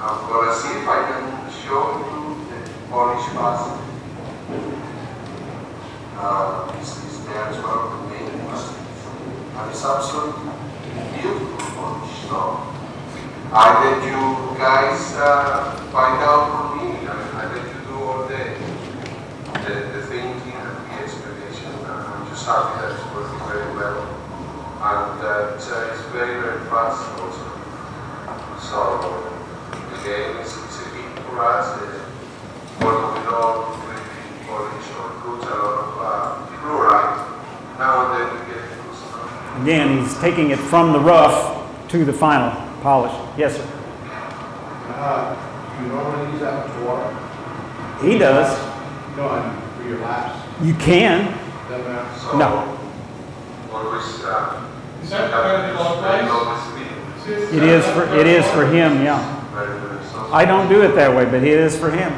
I'm gonna see if I can show you the polish pass. This is there as well, the main pass. And it's absolutely beautiful polish. So I let you guys find out for me. I let you do all the thinking and the explanation. I'm just happy that it's working very well. And that it's very, very fast also. So again, it's a hit for us. Working with all really polish or puts a lot of fluoride. Now and then we get good stuff. Again, he's taking it from the rough to the final polish. Yes, sir. You normally use that much water? He does. No, I mean, for your laps. You can. Doesn't matter. So No. always Is that going to close place? It is for him, yeah. I don't do it that way, but it is for him.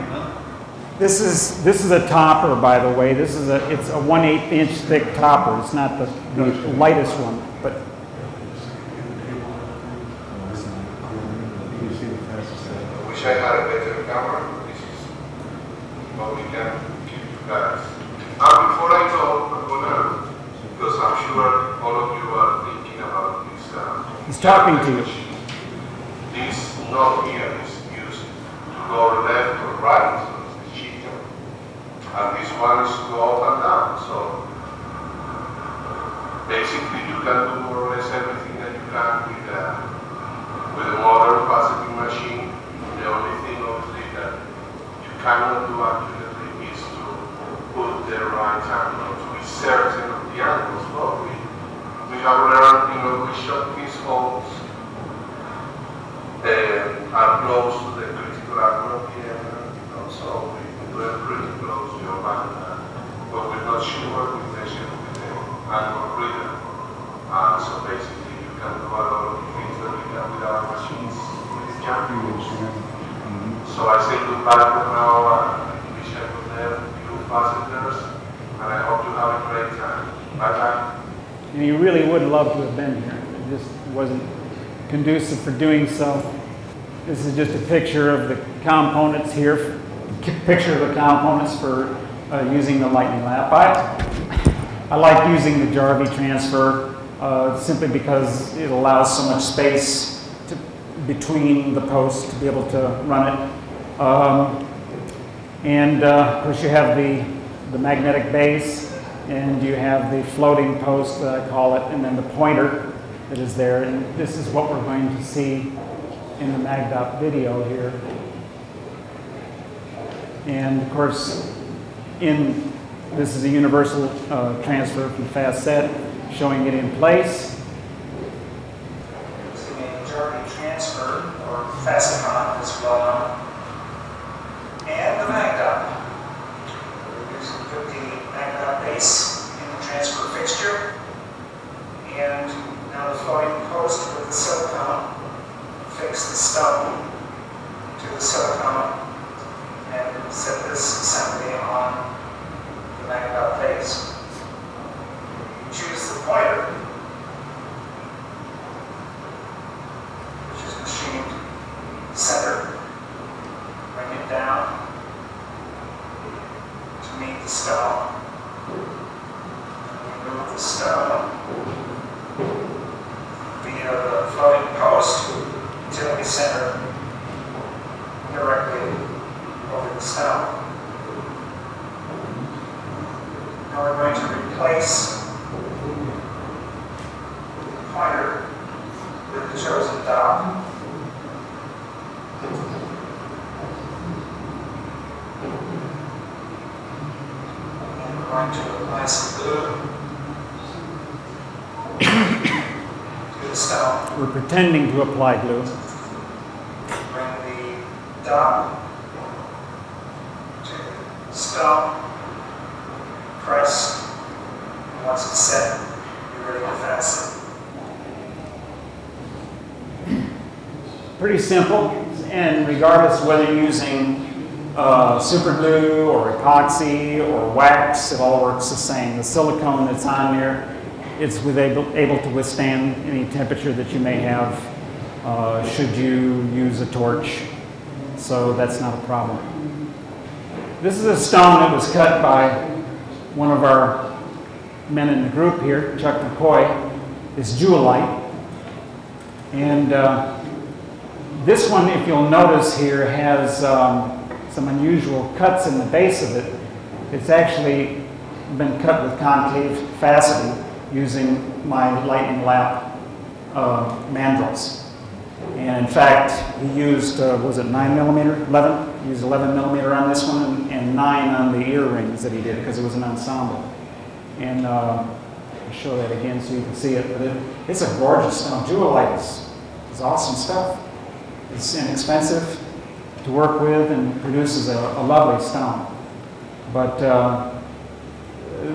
This is a topper, by the way. It's a 1/8 inch thick topper. It's not the lightest one, but I wish I had a better camera. This is what we can give you guys. Before I go, I'm gonna, because I'm sure all of you are thinking about this. he's talking to you. This knob here is used to go left or right, so it's the cheater. And this one is to go up and down. So basically you can do more or less everything that you can with a modern faceting machine. The only thing obviously that you cannot do accurately is to put the right angle, to be certain of the angles. But we have learned, we shot these holes are close to the critical angle of the element, so we do it pretty close to your band, but we're not sure we measure with the angle reader. So basically you can do a lot of things that we can with our machines with the champions. So I say goodbye for now, wish I could have you faceters, and I hope you have a great time. Bye bye. And he really would love to have been here. It just wasn't conducive for doing so. This is just a picture of the components here, picture of the components for using the lightning lap. I like using the Jarvie transfer simply because it allows so much space between the posts to be able to run it. Of course you have the magnetic base, and you have the floating post that I call it, and then the pointer that is there. And this is what we're going to see in the MagDop video here. And of course, this is a universal transfer from Faceter, showing it in place. It's the Jarvie transfer, or Faceter as well known, and the MagDop. We put the MagDop base in the transfer fixture, and now the floating post with the silicone. Fix the stub to the silicone and set this assembly on the MagDop base. Choose the pointer, which is machined center. Bring it down to meet the stub. Remove the stub via the floating post until we center directly over the stub. Now we're going to replace the pointer with the chosen dot. And we're going to apply some glue to the stub. We're pretending to apply glue. Bring the dot to the stub, press, and once it's set, you're ready to fasten. Pretty simple, and regardless of whether you're using super glue or epoxy or wax, it all works the same. The silicone that's on there, it's able to withstand any temperature that you may have should you use a torch so that's not a problem. This is a stone that was cut by one of our men in the group here, Chuck McCoy. It's jewelite. And this one, if you'll notice here, has some unusual cuts in the base of it. It's actually been cut with concave facety using my lightning lap mandrels. And in fact, he used, was it 9 millimeter, 11? He used 11 millimeter on this one and 9 on the earrings that he did because it was an ensemble. And I'll show that again so you can see it. But it's a gorgeous stone. Jewelite is awesome stuff. It's inexpensive to work with and produces a lovely stone. But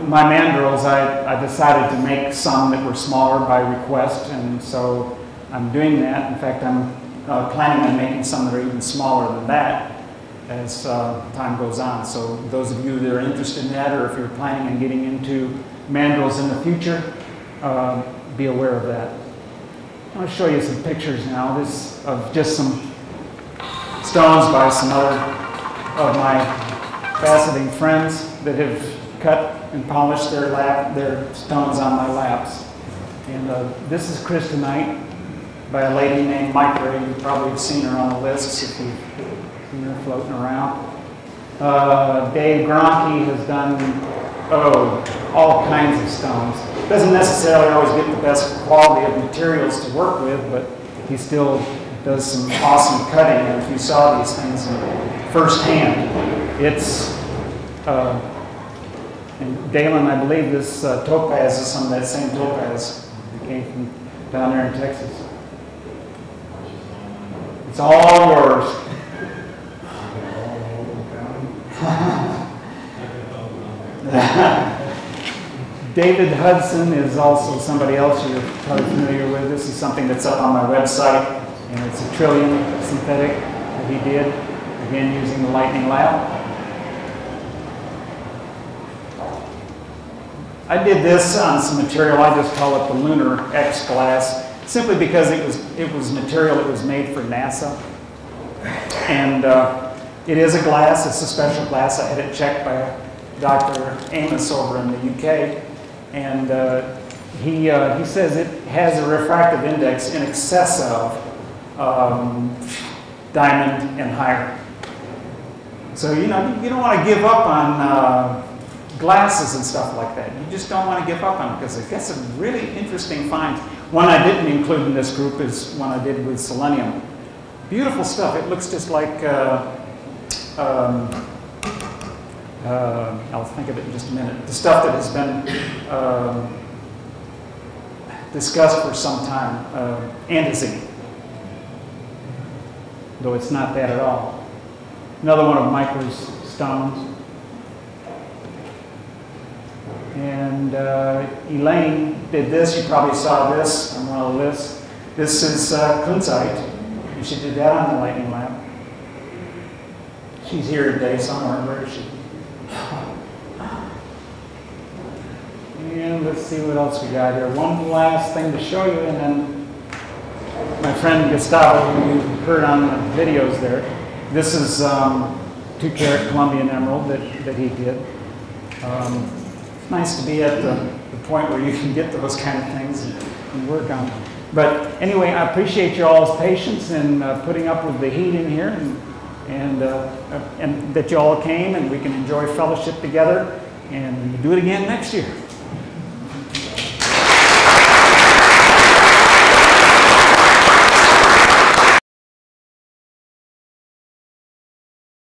my mandrels, I decided to make some that were smaller by request, and so I'm doing that. In fact, I'm planning on making some that are even smaller than that as time goes on. So those of you that are interested in that, or if you're planning on getting into mandrels in the future, be aware of that. I'll show you some pictures now. This of just some stones by some other of my faceting friends that have cut and polished their stones on my laps. And this is crystalite by a lady named Micra. You probably have seen her on the lists if you've seen her floating around. Dave Gronke has done all kinds of stones. Doesn't necessarily always get the best quality of materials to work with, but he still does some awesome cutting. And if you saw these things firsthand, it's and Dalen, I believe this topaz is some of that same topaz that came from down there in Texas. It's all yours. David Hudson is also somebody else you're probably familiar with. This is something that's up on my website, and it's a trillium synthetic that he did, again using the lightning lap. I did this on some material, I just call it the Lunar X glass, simply because it was material that was made for NASA. And it is a glass, it's a special glass. I had it checked by Dr. Amos over in the UK. And he says it has a refractive index in excess of diamond and higher. So, you know, you don't want to give up on glasses and stuff like that. You just don't want to give up on it because it gets some really interesting finds. One I didn't include in this group is one I did with selenium. Beautiful stuff. It looks just like, I'll think of it in just a minute. The stuff that has been discussed for some time, andesite, though it's not that at all. Another one of Micra's stones. And Elaine did this. You probably saw this on one of the lists. This is kunzite, and she did that on the lightning lap. She's here today somewhere. Where is she? And let's see what else we got here. One last thing to show you, and then my friend Gustavo, who you heard on the videos there. This is 2-carat Colombian emerald that he did. It's nice to be at the point where you can get those kind of things and work on them. But anyway, I appreciate your all's patience in putting up with the heat in here, and that you all came and we can enjoy fellowship together and do it again next year.